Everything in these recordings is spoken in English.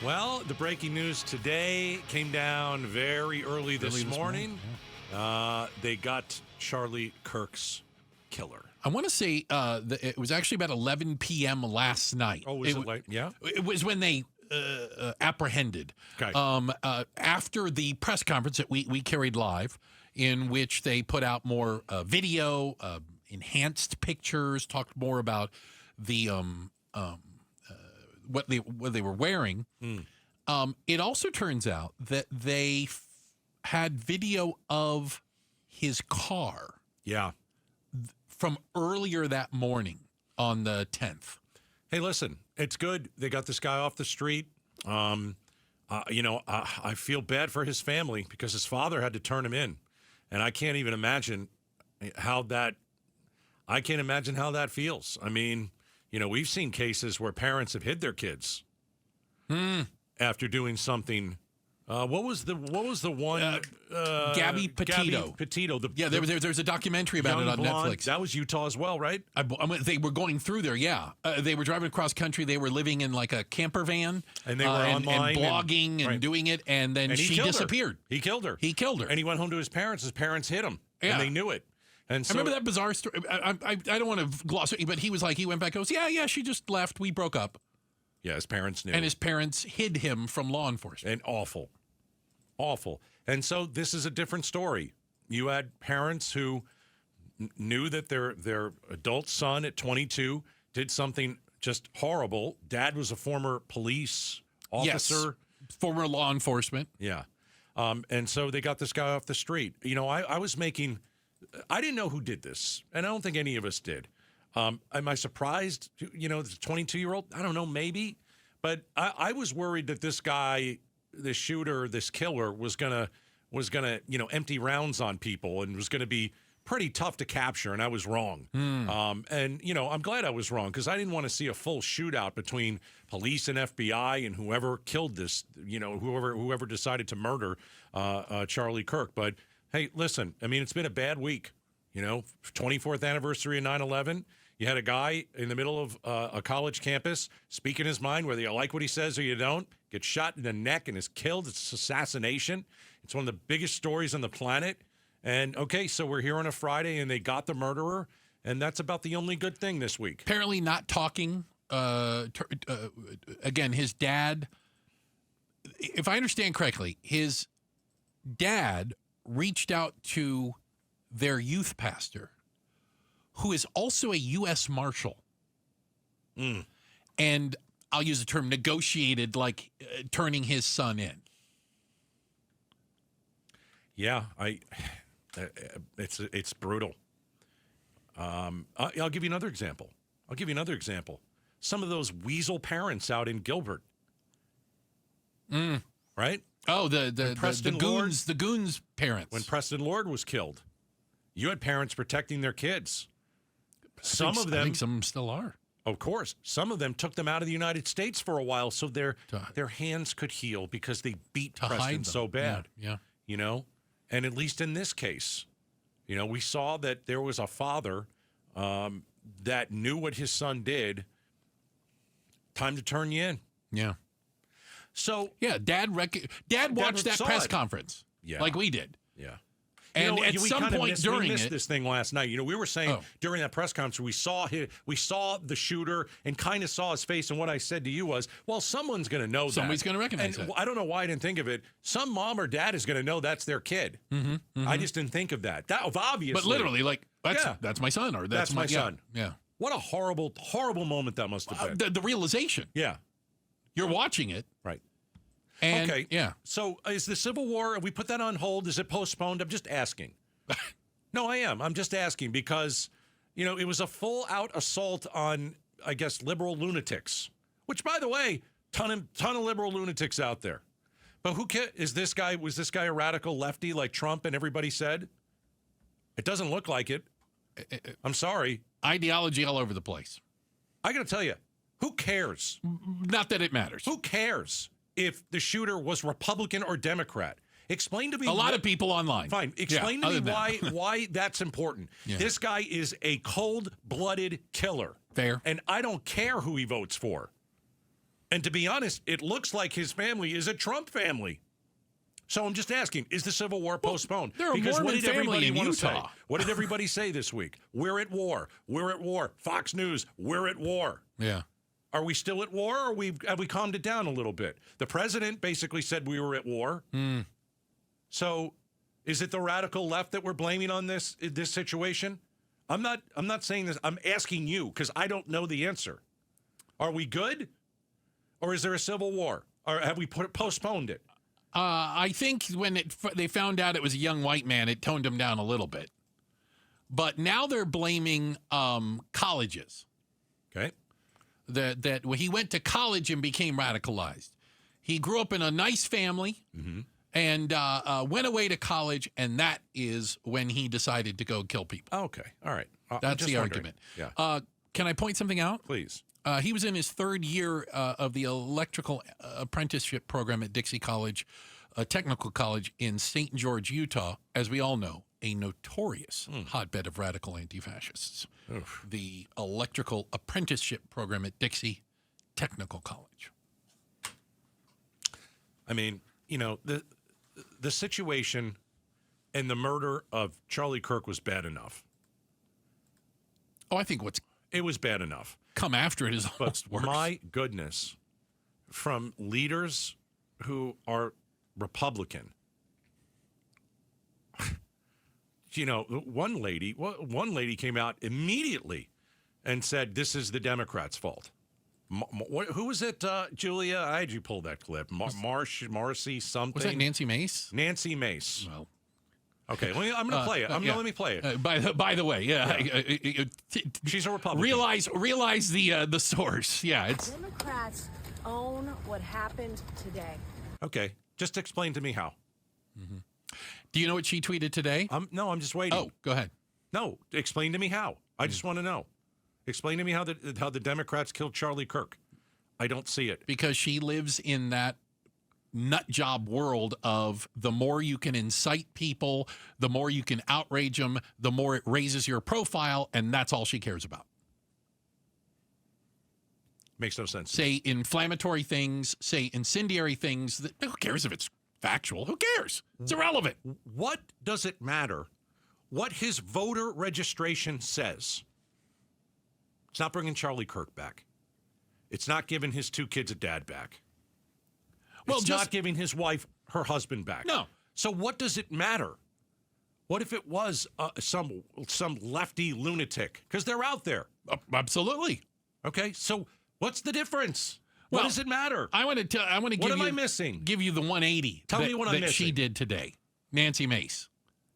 Well, the breaking news today came down very early this morning. Yeah. They got Charlie Kirk's killer. I want to say it was actually about 11 p.m. last night. Oh, was it late? Yeah. It was when they apprehended. Okay. After the press conference that we carried live, in which they put out more video, enhanced pictures, talked more about the what they were wearing. It also turns out that they had video of his car. Yeah. From earlier that morning on the 10th. Hey, listen, it's good. They got this guy off the street. I feel bad for his family because his father had to turn him in. And I can't even imagine how that feels. I mean, we've seen cases where parents have hid their kids after doing something. What was the one? Gabby Petito. There's a documentary about it on blonde. Netflix. That was Utah as well, right? They were going through there, yeah. They were driving across country. They were living in like a camper van. And they were online. And blogging and doing it. And then she disappeared. He killed her. And he went home to his parents. His parents hid him. Yeah. And they knew it. And so, I remember that bizarre story. I don't want to gloss it, but he went back and goes, yeah, she just left. We broke up. Yeah, his parents knew. And his parents hid him from law enforcement. And awful. And so this is a different story. You had parents who knew that their adult son at 22 did something just horrible. Dad was a former police officer. Yes, former law enforcement. Yeah. And so they got this guy off the street. I didn't know who did this, and I don't think any of us did. Am I surprised, the 22-year-old? I don't know, maybe. But I was worried that this guy, this shooter, this killer was gonna empty rounds on people and was gonna be pretty tough to capture, and I was wrong. I'm glad I was wrong because I didn't want to see a full shootout between police and FBI and whoever killed this, whoever decided to murder Charlie Kirk. But hey, listen, I mean, it's been a bad week. 24th anniversary of 9/11. You had a guy in the middle of a college campus speaking his mind, whether you like what he says or you don't, gets shot in the neck and is killed. It's assassination. It's one of the biggest stories on the planet. And, okay, so we're here on a Friday, and they got the murderer, and that's about the only good thing this week. Apparently not talking. Again, his dad, if I understand correctly, his dad reached out to their youth pastor, who is also a U.S. Marshal. And I'll use the term negotiated, turning his son in. Yeah, it's brutal. I'll give you another example. Some of those weasel parents out in Gilbert. Right? Oh, the goons parents. When Preston Lord was killed, you had parents protecting their kids. I think some still are. Of course. Some of them took them out of the United States for a while so their hands could heal because they beat Preston so bad. Yeah. And at least in this case, we saw that there was a father that knew what his son did. Time to turn you in. Yeah. So yeah, Dad watched that press conference, like we did. Yeah. And at some point during we missed this thing last night. We were saying during that press conference, we saw the shooter and kind of saw his face. And what I said to you was, well, someone's going to know that. Somebody's going to recognize it. I don't know why I didn't think of it. Some mom or dad is going to know that's their kid. I just didn't think of that. That obviously. But literally, that's my son, or that's my son. Yeah. What a horrible, horrible moment that must have been. The realization. Yeah. You're watching it. Right. And, okay. Yeah. So is the Civil War, we put that on hold? Is it postponed? I'm just asking. No, I am. I'm just asking because, it was a full-out assault on, I guess, liberal lunatics, which, by the way, ton of liberal lunatics out there. But who cares? Was this guy a radical lefty like Trump and everybody said? It doesn't look like it. I'm sorry. Ideology all over the place. I got to tell you, who cares? Not that it matters. Who cares if the shooter was Republican or Democrat? Explain to me. A lot of people online. Fine. Explain to me why that's important. Yeah. This guy is a cold-blooded killer. Fair. And I don't care who he votes for. And to be honest, it looks like his family is a Trump family. So I'm just asking, is the Civil War postponed? They're a Mormon family in Utah. What did everybody say this week? We're at war. We're at war. Fox News, we're at war. Yeah. Are we still at war, or have we calmed it down a little bit? The president basically said we were at war. So is it the radical left that we're blaming on this situation? I'm not saying this. I'm asking you because I don't know the answer. Are we good, or is there a civil war, or have we postponed it? I think when they found out it was a young white man, it toned him down a little bit. But now they're blaming colleges. Okay. That he went to college and became radicalized. He grew up in a nice family and went away to college, and that is when he decided to go kill people. Okay. All right. That's the argument. Yeah. Can I point something out? Please. He was in his third year of the electrical apprenticeship program at Dixie College, a technical college in St. George, Utah, as we all know, a notorious hotbed of radical anti-fascists. Oof. The electrical apprenticeship program at Dixie Technical College. I mean, the situation and the murder of Charlie Kirk was bad enough. Oh, I think It was bad enough. come after it is almost worse. My goodness, from leaders who are Republican. One lady came out immediately and said, this is the Democrats' fault. Who was it, Julia? I had you pull that clip. Marcy something. Was that Nancy Mace? Nancy Mace. Well, okay, I'm going to play it. Let me play it. By the way, She's a Republican. Realize the source. Yeah, it's Democrats own what happened today. Okay, just explain to me how. Do you know what she tweeted today? No, I'm just waiting. Oh, go ahead. No, explain to me how. I just want to know. Explain to me how the Democrats killed Charlie Kirk. I don't see it. Because she lives in that nut job world of the more you can incite people, the more you can outrage them, the more it raises your profile, and that's all she cares about. Makes no sense. Say inflammatory things, say incendiary things. Who cares if it's factual? Who cares? It's irrelevant. What does it matter what his voter registration says? It's not bringing Charlie Kirk back. It's not giving his two kids a dad back. Well, it's not giving his wife her husband back. No. So what does it matter? What if it was some lefty lunatic? Because they're out there. Absolutely. Okay, so what's the difference? What does it matter? I want to give What you. am I missing? Give you the 180. Tell me what I'm that she missing. did today, Nancy Mace.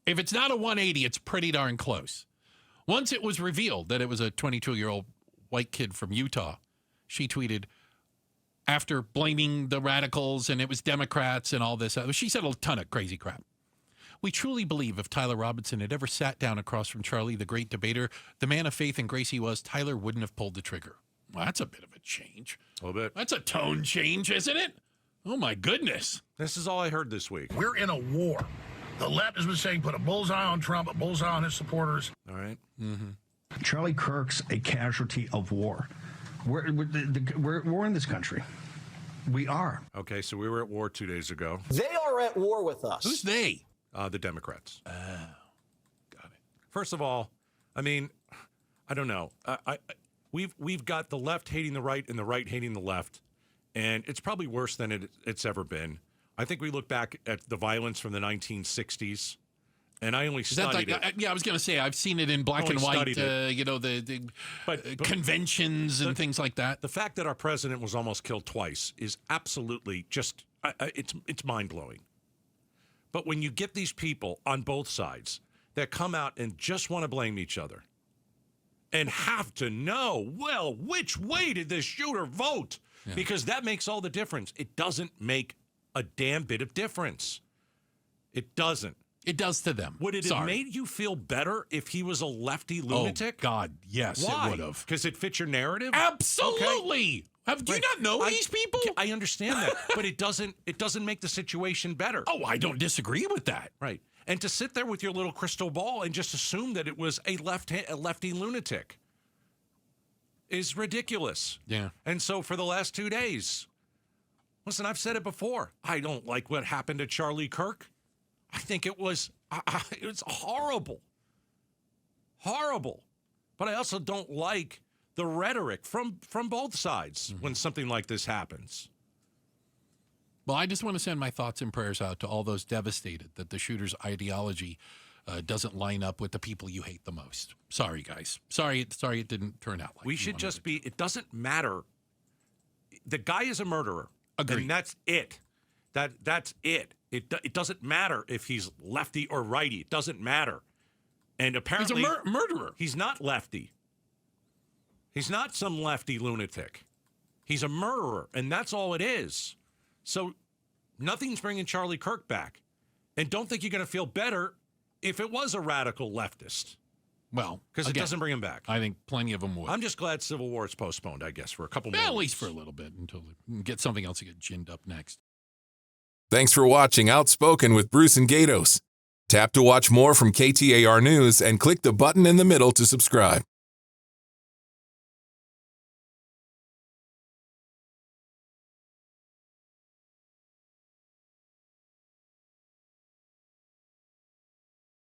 If it's not a 180, it's pretty darn close. Once it was revealed that it was a 22-year-old white kid from Utah, she tweeted, after blaming the radicals and it was Democrats and all this, she said a ton of crazy crap. We truly believe if Tyler Robinson had ever sat down across from Charlie, the great debater, the man of faith and grace he was, Tyler wouldn't have pulled the trigger. Well, that's a bit of a change. A little bit. That's a tone change, isn't it? Oh, my goodness. This is all I heard this week. We're in a war. The left has been saying put a bullseye on Trump, a bullseye on his supporters. All right. Charlie Kirk's a casualty of war. We're in this country. We are. Okay, so we were at war 2 days ago. They are at war with us. Who's they? The Democrats. Got it. First of all, I mean, I don't know. We've got the left hating the right and the right hating the left, and it's probably worse than it's ever been. I think we look back at the violence from the 1960s, and I only studied it. Yeah, I was going to say, I've seen it in black and white, But conventions and things like that. The fact that our president was almost killed twice is absolutely just, it's mind-blowing. But when you get these people on both sides that come out and just want to blame each other and have to know, well, which way did this shooter vote? Yeah. Because that makes all the difference. It doesn't make a damn bit of difference. It doesn't. It does to them. Would it have made you feel better if he was a lefty lunatic? Oh, God, yes, Why? it would have. Because it fits your narrative? Absolutely. Okay. Do you not know these people? I understand that, but it doesn't make the situation better. Oh, I don't disagree with that. Right. And to sit there with your little crystal ball and just assume that it was a lefty lunatic. is ridiculous. Yeah. And so for the last 2 days, listen, I've said it before. I don't like what happened to Charlie Kirk. I think it was horrible. Horrible. But I also don't like the rhetoric from both sides when something like this happens. Well, I just want to send my thoughts and prayers out to all those devastated that the shooter's ideology doesn't line up with the people you hate the most. Sorry, guys. Sorry it didn't turn out like We you should wanted just it be, it doesn't matter. The guy is a murderer. Agreed. And that's it. That's it. It doesn't matter if he's lefty or righty. It doesn't matter. And to. apparently He's a murderer. he's not lefty. He's not some lefty lunatic. He's a murderer, and that's all it is. So nothing's bringing Charlie Kirk back. And don't think you're going to feel better if it was a radical leftist, Well, because it again, doesn't bring him back. I think plenty of them would. I'm just glad Civil War is postponed, I guess, for a couple more At weeks. least for a little bit until we get something else to get ginned up next. Thanks for watching Outspoken with Bruce and Gaydos. Tap to watch more from KTAR News and click the button in the middle to subscribe.